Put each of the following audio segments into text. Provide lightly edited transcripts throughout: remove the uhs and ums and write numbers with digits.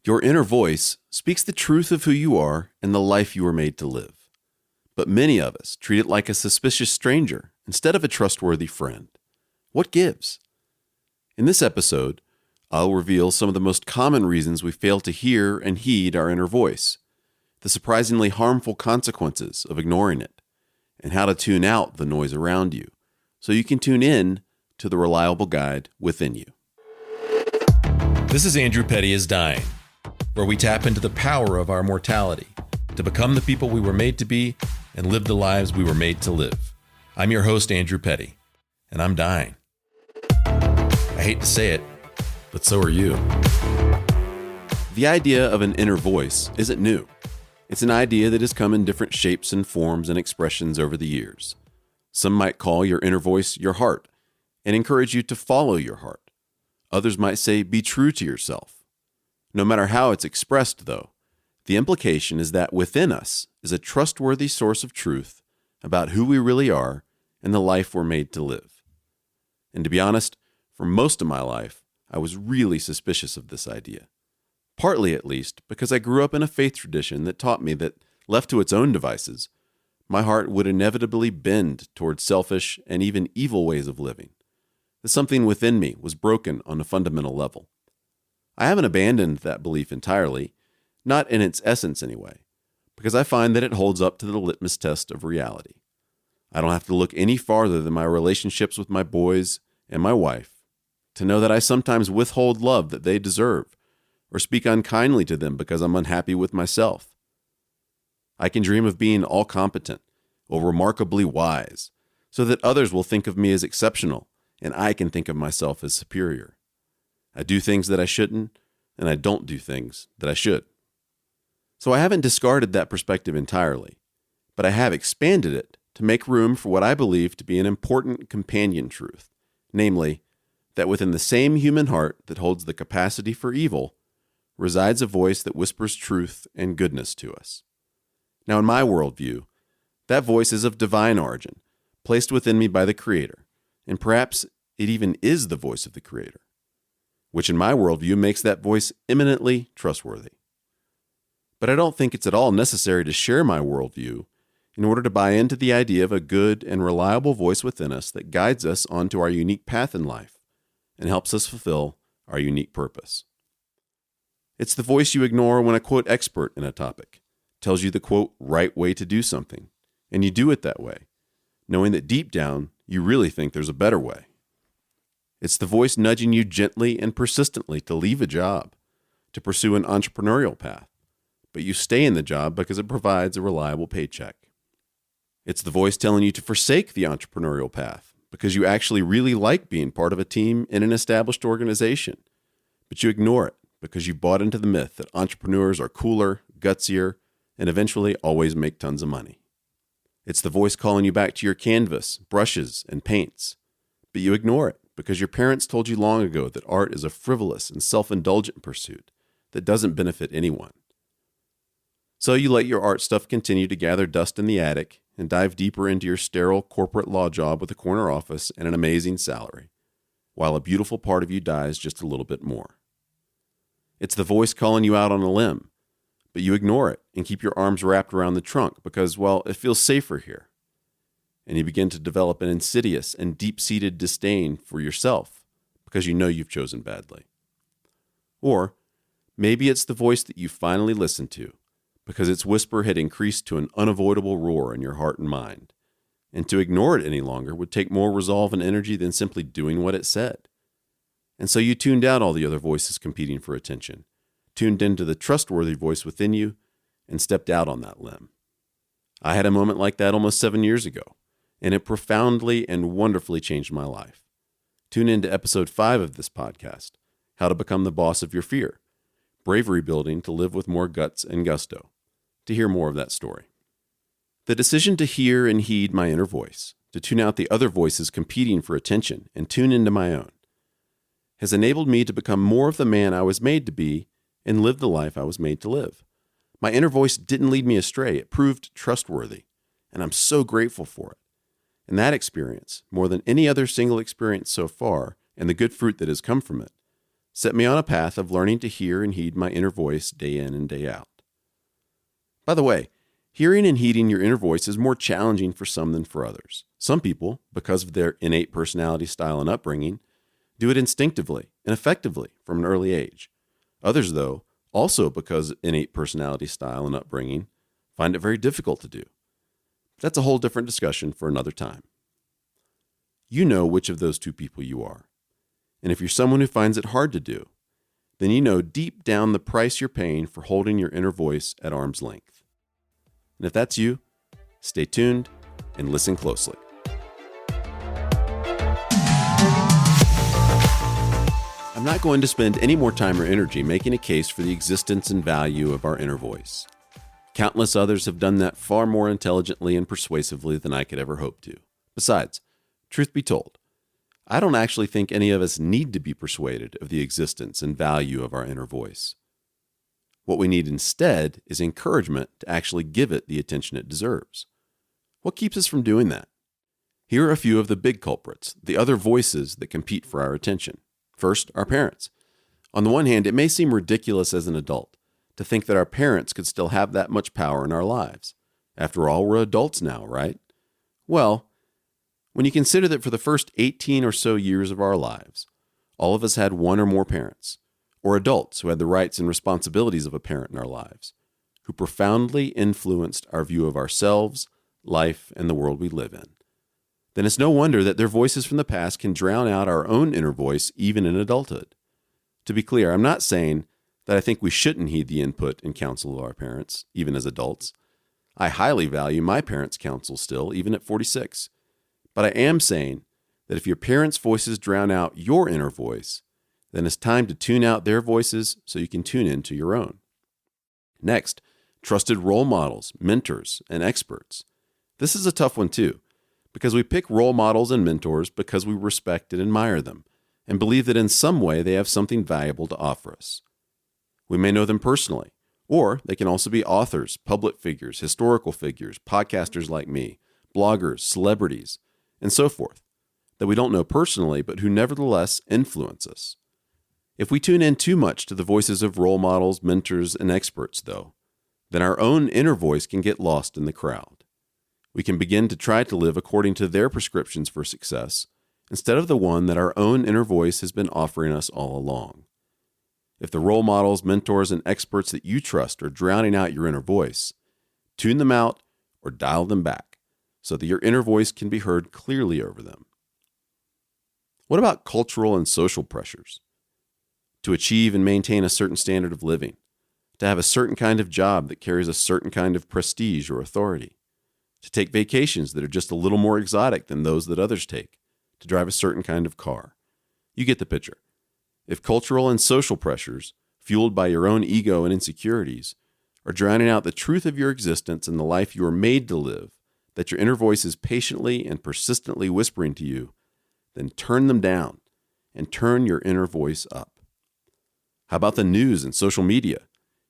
Your inner voice speaks the truth of who you are and the life you were made to live. But many of us treat it like a suspicious stranger instead of a trustworthy friend. What gives? In this episode, I'll reveal some of the most common reasons we fail to hear and heed our inner voice, the surprisingly harmful consequences of ignoring it, and how to tune out the noise around you so you can tune in to the reliable guide within you. This is Andrew Petty is Dying, where we tap into the power of our mortality to become the people we were made to be and live the lives we were made to live. I'm your host, Andrew Petty, and I'm dying. I hate to say it, but so are you. The idea of an inner voice isn't new. It's an idea that has come in different shapes and forms and expressions over the years. Some might call your inner voice your heart and encourage you to follow your heart. Others might say, be true to yourself. No matter how it's expressed, though, the implication is that within us is a trustworthy source of truth about who we really are and the life we're made to live. And to be honest, for most of my life, I was really suspicious of this idea. Partly, at least, because I grew up in a faith tradition that taught me that, left to its own devices, my heart would inevitably bend toward selfish and even evil ways of living, that something within me was broken on a fundamental level. I haven't abandoned that belief entirely, not in its essence anyway, because I find that it holds up to the litmus test of reality. I don't have to look any farther than my relationships with my boys and my wife to know that I sometimes withhold love that they deserve, or speak unkindly to them because I'm unhappy with myself. I can dream of being all-competent or remarkably wise, so that others will think of me as exceptional and I can think of myself as superior. I do things that I shouldn't, and I don't do things that I should. So I haven't discarded that perspective entirely, but I have expanded it to make room for what I believe to be an important companion truth, namely, that within the same human heart that holds the capacity for evil resides a voice that whispers truth and goodness to us. Now, in my worldview, that voice is of divine origin, placed within me by the Creator, and perhaps it even is the voice of the Creator, which in my worldview makes that voice eminently trustworthy. But I don't think it's at all necessary to share my worldview in order to buy into the idea of a good and reliable voice within us that guides us onto our unique path in life and helps us fulfill our unique purpose. It's the voice you ignore when a quote expert in a topic tells you the quote right way to do something, and you do it that way, knowing that deep down you really think there's a better way. It's the voice nudging you gently and persistently to leave a job, to pursue an entrepreneurial path, but you stay in the job because it provides a reliable paycheck. It's the voice telling you to forsake the entrepreneurial path because you actually really like being part of a team in an established organization, but you ignore it because you bought into the myth that entrepreneurs are cooler, gutsier, and eventually always make tons of money. It's the voice calling you back to your canvas, brushes, and paints, but you ignore it because your parents told you long ago that art is a frivolous and self-indulgent pursuit that doesn't benefit anyone. So you let your art stuff continue to gather dust in the attic and dive deeper into your sterile corporate law job with a corner office and an amazing salary, while a beautiful part of you dies just a little bit more. It's the voice calling you out on a limb, but you ignore it and keep your arms wrapped around the trunk because, well, it feels safer here. And you begin to develop an insidious and deep-seated disdain for yourself because you know you've chosen badly. Or maybe it's the voice that you finally listen to because its whisper had increased to an unavoidable roar in your heart and mind, and to ignore it any longer would take more resolve and energy than simply doing what it said. And so you tuned out all the other voices competing for attention, tuned into the trustworthy voice within you, and stepped out on that limb. I had a moment like that almost 7 years ago, and it profoundly and wonderfully changed my life. Tune into episode 5 of this podcast, How to Become the Boss of Your Fear, Bravery Building to Live with More Guts and Gusto, to hear more of that story. The decision to hear and heed my inner voice, to tune out the other voices competing for attention and tune into my own, has enabled me to become more of the man I was made to be and live the life I was made to live. My inner voice didn't lead me astray. It proved trustworthy, and I'm so grateful for it. And that experience, more than any other single experience so far, and the good fruit that has come from it, set me on a path of learning to hear and heed my inner voice day in and day out. By the way, hearing and heeding your inner voice is more challenging for some than for others. Some people, because of their innate personality style and upbringing, do it instinctively and effectively from an early age. Others, though, also because of innate personality style and upbringing, find it very difficult to do. That's a whole different discussion for another time. You know which of those two people you are. And if you're someone who finds it hard to do, then you know deep down the price you're paying for holding your inner voice at arm's length. And if that's you, stay tuned and listen closely. I'm not going to spend any more time or energy making a case for the existence and value of our inner voice. Countless others have done that far more intelligently and persuasively than I could ever hope to. Besides, truth be told, I don't actually think any of us need to be persuaded of the existence and value of our inner voice. What we need instead is encouragement to actually give it the attention it deserves. What keeps us from doing that? Here are a few of the big culprits, the other voices that compete for our attention. First, our parents. On the one hand, it may seem ridiculous as an adult to think that our parents could still have that much power in our lives. After all, we're adults now, right? Well, when you consider that for the first 18 or so years of our lives, all of us had one or more parents, or adults who had the rights and responsibilities of a parent in our lives, who profoundly influenced our view of ourselves, life, and the world we live in, then it's no wonder that their voices from the past can drown out our own inner voice even in adulthood. To be clear, I'm not saying that I think we shouldn't heed the input and counsel of our parents, even as adults. I highly value my parents' counsel still, even at 46. But I am saying that if your parents' voices drown out your inner voice, then it's time to tune out their voices so you can tune into your own. Next, trusted role models, mentors, and experts. This is a tough one too, because we pick role models and mentors because we respect and admire them and believe that in some way they have something valuable to offer us. We may know them personally, or they can also be authors, public figures, historical figures, podcasters like me, bloggers, celebrities, and so forth, that we don't know personally, but who nevertheless influence us. If we tune in too much to the voices of role models, mentors, and experts, though, then our own inner voice can get lost in the crowd. We can begin to try to live according to their prescriptions for success, instead of the one that our own inner voice has been offering us all along. If the role models, mentors, and experts that you trust are drowning out your inner voice, tune them out or dial them back so that your inner voice can be heard clearly over them. What about cultural and social pressures? To achieve and maintain a certain standard of living, to have a certain kind of job that carries a certain kind of prestige or authority, to take vacations that are just a little more exotic than those that others take, to drive a certain kind of car. You get the picture. If cultural and social pressures, fueled by your own ego and insecurities, are drowning out the truth of your existence and the life you are made to live, that your inner voice is patiently and persistently whispering to you, then turn them down and turn your inner voice up. How about the news and social media?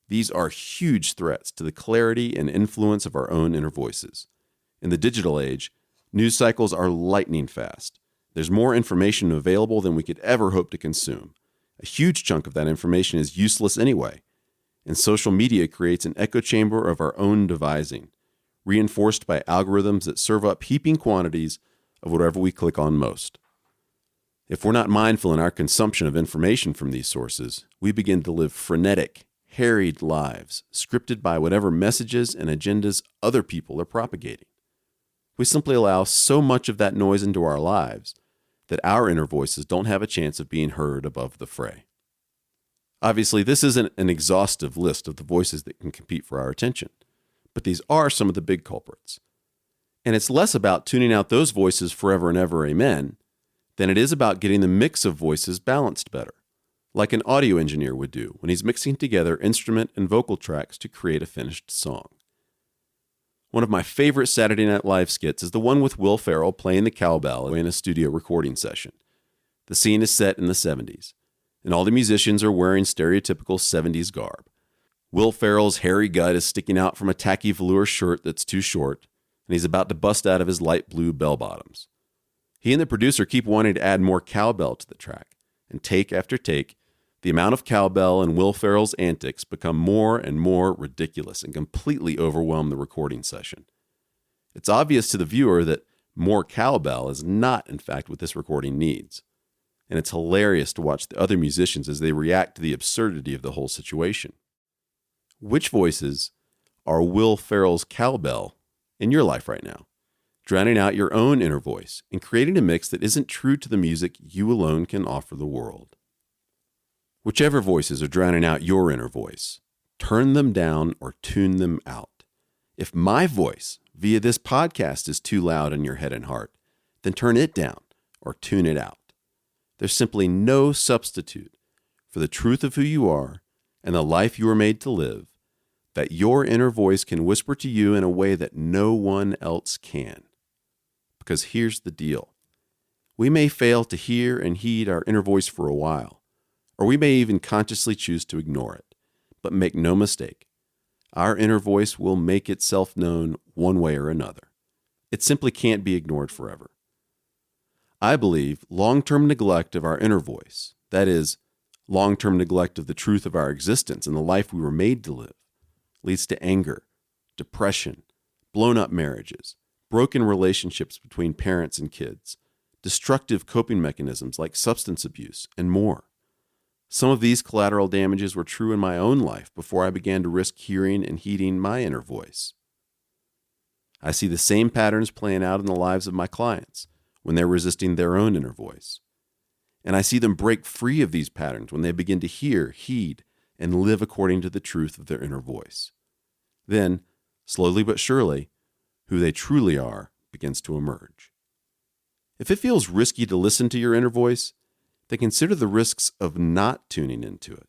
These are huge threats to the clarity and influence of our own inner voices. In the digital age, news cycles are lightning fast. There's more information available than we could ever hope to consume. A huge chunk of that information is useless anyway, and social media creates an echo chamber of our own devising, reinforced by algorithms that serve up heaping quantities of whatever we click on most. If we're not mindful in our consumption of information from these sources, we begin to live frenetic, harried lives, scripted by whatever messages and agendas other people are propagating. We simply allow so much of that noise into our lives that our inner voices don't have a chance of being heard above the fray. Obviously, this isn't an exhaustive list of the voices that can compete for our attention, but these are some of the big culprits. And it's less about tuning out those voices forever and ever, amen, than it is about getting the mix of voices balanced better, like an audio engineer would do when he's mixing together instrument and vocal tracks to create a finished song. One of my favorite Saturday Night Live skits is the one with Will Ferrell playing the cowbell in a studio recording session. The scene is set in the 70s, and all the musicians are wearing stereotypical 70s garb. Will Ferrell's hairy gut is sticking out from a tacky velour shirt that's too short, and he's about to bust out of his light blue bell-bottoms. He and the producer keep wanting to add more cowbell to the track, and take after take, the amount of cowbell and Will Ferrell's antics become more and more ridiculous and completely overwhelm the recording session. It's obvious to the viewer that more cowbell is not, in fact, what this recording needs. And it's hilarious to watch the other musicians as they react to the absurdity of the whole situation. Which voices are Will Ferrell's cowbell in your life right now, drowning out your own inner voice and creating a mix that isn't true to the music you alone can offer the world? Whichever voices are drowning out your inner voice, turn them down or tune them out. If my voice via this podcast is too loud in your head and heart, then turn it down or tune it out. There's simply no substitute for the truth of who you are and the life you were made to live, that your inner voice can whisper to you in a way that no one else can. Because here's the deal. We may fail to hear and heed our inner voice for a while, or we may even consciously choose to ignore it. But make no mistake, our inner voice will make itself known one way or another. It simply can't be ignored forever. I believe long-term neglect of our inner voice, that is, long-term neglect of the truth of our existence and the life we were made to live, leads to anger, depression, blown-up marriages, broken relationships between parents and kids, destructive coping mechanisms like substance abuse, and more. Some of these collateral damages were true in my own life before I began to risk hearing and heeding my inner voice. I see the same patterns playing out in the lives of my clients when they're resisting their own inner voice. And I see them break free of these patterns when they begin to hear, heed, and live according to the truth of their inner voice. Then, slowly but surely, who they truly are begins to emerge. If it feels risky to listen to your inner voice, then consider the risks of not tuning into it,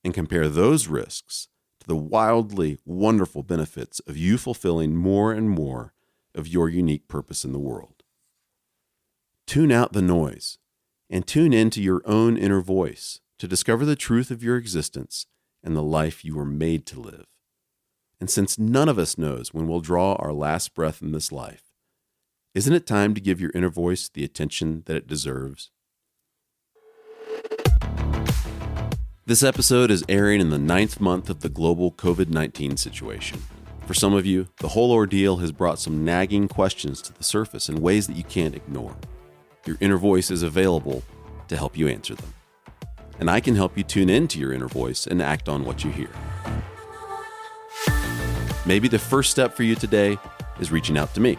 and compare those risks to the wildly wonderful benefits of you fulfilling more and more of your unique purpose in the world. Tune out the noise and tune into your own inner voice to discover the truth of your existence and the life you were made to live. And since none of us knows when we'll draw our last breath in this life, isn't it time to give your inner voice the attention that it deserves? This episode is airing in the 9th month of the global COVID-19 situation. For some of you, the whole ordeal has brought some nagging questions to the surface in ways that you can't ignore. Your inner voice is available to help you answer them. And I can help you tune into your inner voice and act on what you hear. Maybe the first step for you today is reaching out to me.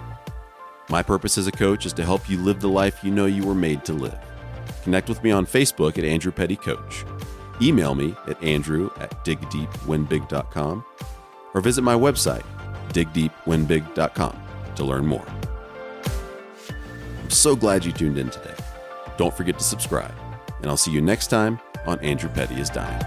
My purpose as a coach is to help you live the life you know you were made to live. Connect with me on Facebook at Andrew Petty Coach. Email me at andrew@digdeepwinbig.com or visit my website, digdeepwinbig.com, to learn more. I'm so glad you tuned in today. Don't forget to subscribe, and I'll see you next time on Andrew Petty is Dying.